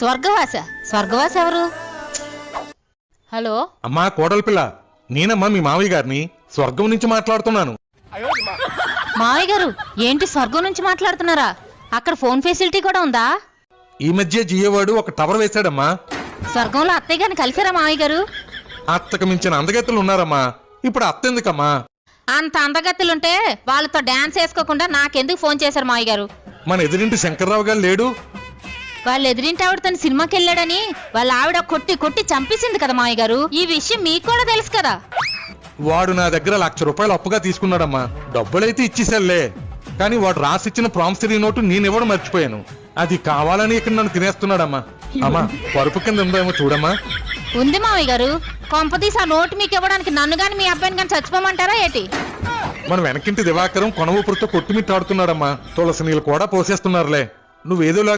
స్వర్గవాస ఎవరు? హలో అమ్మా కోడల పిల్ల, నేనమ్మా మీ మావయ్య గారిని స్వర్గం నుంచి మాట్లాడుతున్నాను. మావయ్య గారు ఏంటి స్వర్గం నుంచి మాట్లాడుతున్నారా? అక్కడ ఫోన్ ఫెసిలిటీ కూడా ఉందా? ఈ మధ్య జియోవాడు ఒక టవర్ వేశాడమ్మా. స్వర్గంలో అత్తయ్య గారిని కలిసారా మావయ్య గారు? అత్తకు మించిన అందగత్తెలు ఉన్నారమ్మా. ఇప్పుడు అత్త ఎందుకమ్మా? అంత అందగత్తెలుంటే వాళ్ళతో డాన్స్ వేసుకోకుండా నాకెందుకు ఫోన్ చేశారు మావయ్య గారు? మన ఎదురింటి శంకర్రావు గారు లేడు? వాళ్ళ ఎదురింటి ఆవిడ తన సినిమాకి వెళ్ళాడని వాళ్ళ ఆవిడ కొట్టి కొట్టి చంపేసింది కదా మావయ్య గారు. ఈ విషయం మీకు కూడా తెలుసు కదా. వాడు నా దగ్గర 1,00,000 రూపాయలు అప్పుగా తీసుకున్నాడమ్మా. డబ్బులైతే ఇచ్చేసాడులే, కానీ వాడు రాసిచ్చిన ప్రామిసరీ నోటు నేనివ్వడం మర్చిపోయాను. అది కావాలని ఇక్కడ నన్ను తినేస్తున్నాడమ్మా. అమ్మా పరుపు కింద ఉందేమో చూడమ్మా. ఉంది మావయ్య గారు. కొంపదీసి ఆ నోటు మీకు ఇవ్వడానికి నన్ను గాని మీ అబ్బాయిని గాని చచ్చిపోమంటారా ఏంటి? మన వెనకింటి దివాకరం కొనవూపురుతో కొట్టుమిట్టాడుతున్నాడమ్మా. తులసి నీళ్ళు కూడా పోసేస్తున్నారులే. నువ్వేదో